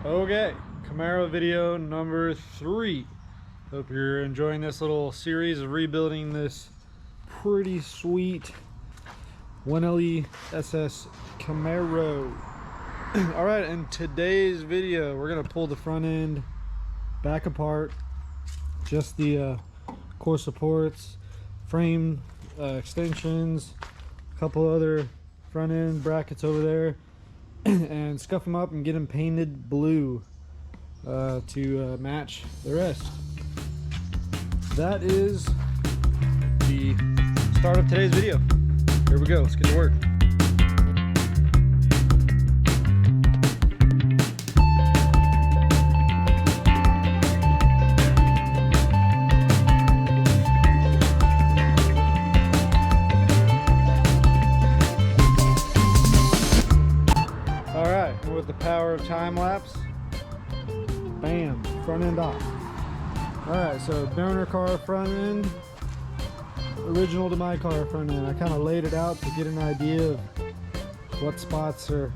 Okay, Camaro video number 3. Hope you're enjoying this little series of rebuilding this pretty sweet 1LE SS Camaro. Alright, in today's video we're going to pull the front end back apart, just the core supports, frame extensions, a couple other front end brackets over there, and scuff them up and get them painted blue to match the rest. That is the start of today's video. Here we go, let's get to work. With the power of time lapse, bam, front end off. Alright, so donor car front end, original to my car front end. I kind of laid it out to get an idea of what spots are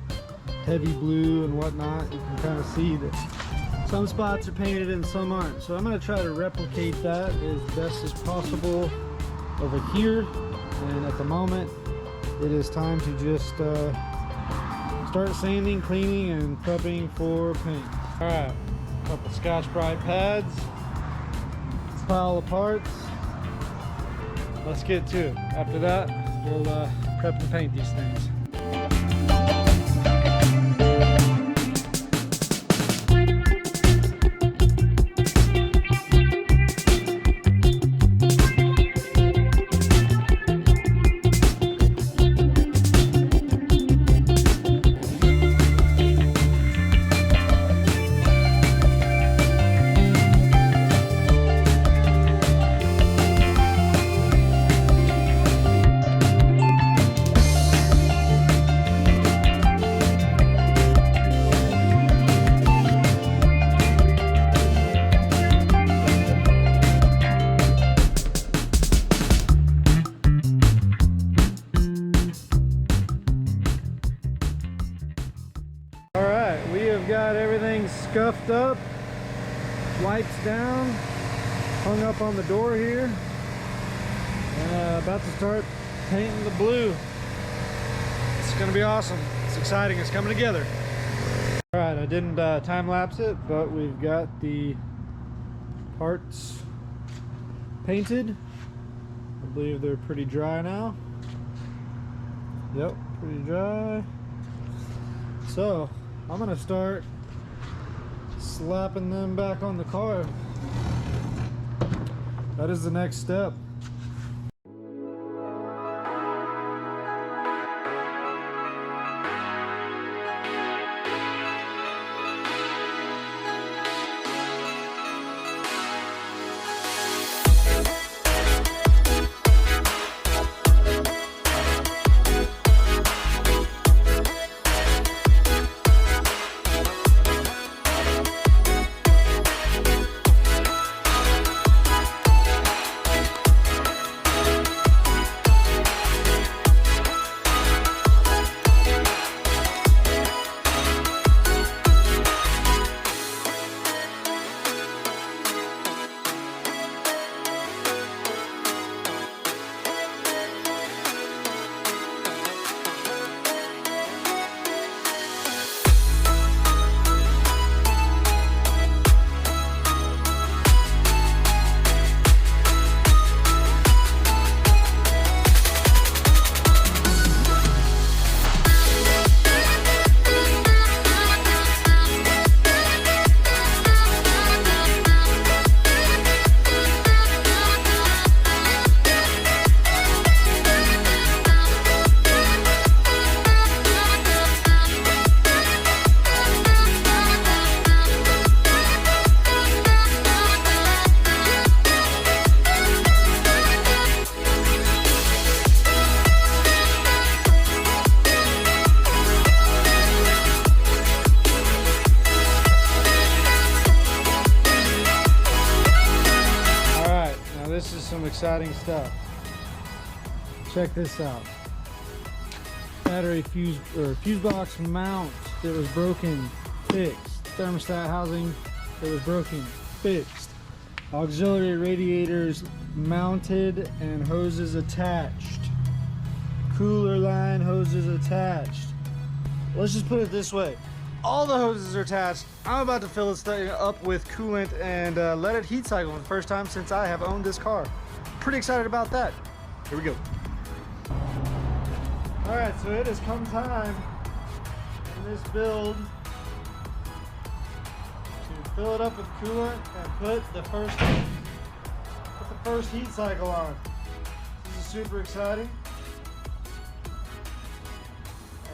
heavy blue and whatnot. You can kind of see that some spots are painted and some aren't. So I'm going to try to replicate that as best as possible over here. And at the moment, it is time to just start sanding, cleaning, and prepping for paint. Alright, a couple Scotch-Brite pads, pile of parts. Let's get to it. After that, we'll prep and paint these things. Got everything scuffed up, wipes down, hung up on the door here, and about to start painting the blue. It's gonna be awesome. It's exciting. It's coming together. All right, I didn't time lapse it, but we've got the parts painted. I believe they're pretty dry now. Yep, pretty dry. So I'm gonna start slapping them back on the car. That is the next step. Some exciting stuff. Check this out. Battery fuse box mount that was broken, fixed. thermostat housing that was broken, fixed. Auxiliary radiators mounted and hoses attached. Cooler line hoses attached. Let's just put it this way. All the hoses are attached. I'm about to fill this thing up with coolant and let it heat cycle for the first time since I have owned this car. Pretty excited about that. Here we go. All right, so it has come time in this build to fill it up with coolant and put the first heat cycle on. This is super exciting.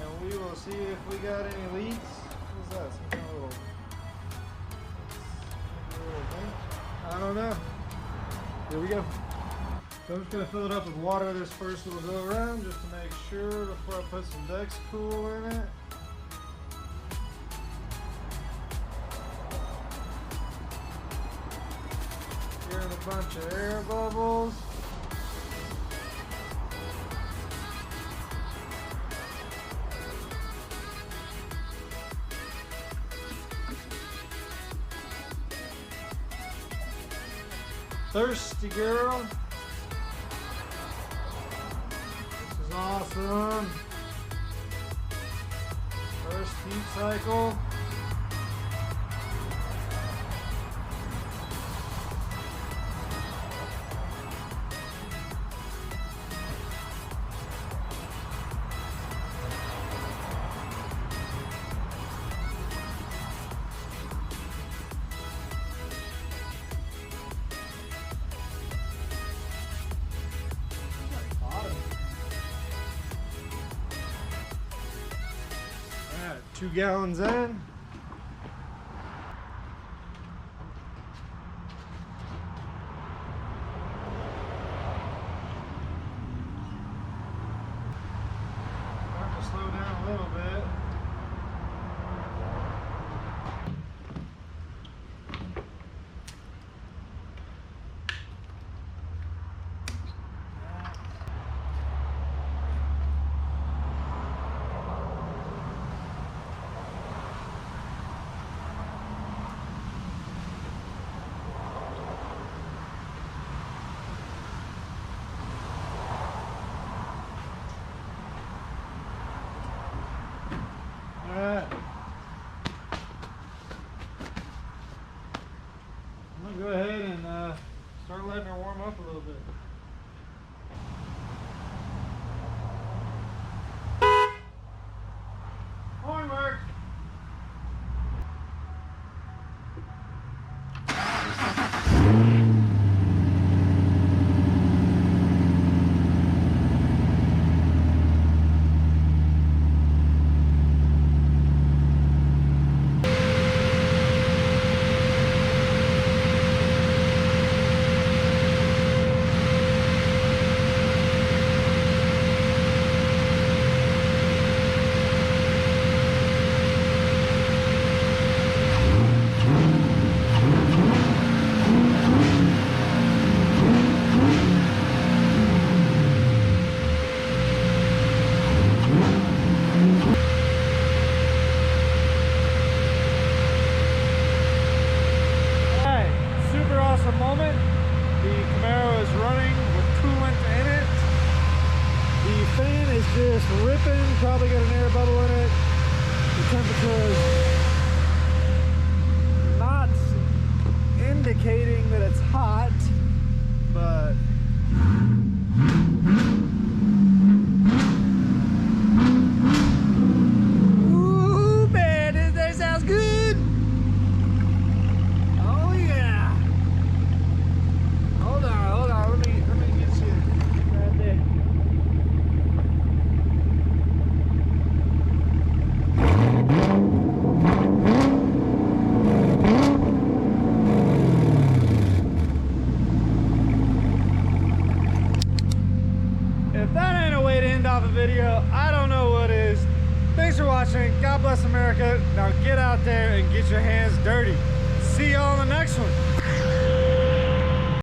And we will see if we got any leaks. What is that? Some kind of little thing? I don't know. Here we go. So I'm just going to fill it up with water this first little go around just to make sure before I put some Dexcool in it. Hearing a bunch of air bubbles. Thirsty girl. This is awesome. First heat cycle. Alright, 2 gallons in. Start to slow down a little bit. Alright. I'm going to go ahead and start letting her warm up a little bit. Horn work! Moment. The Camaro is running with coolant in it. The fan is just ripping, probably got an air bubble in it. The temperature is not indicating that it's hot, but ooh, man, that sounds good. If that ain't a way to end off a video, I don't know what is. Thanks for watching. God bless America. Now get out there and get your hands dirty. See y'all on the next one.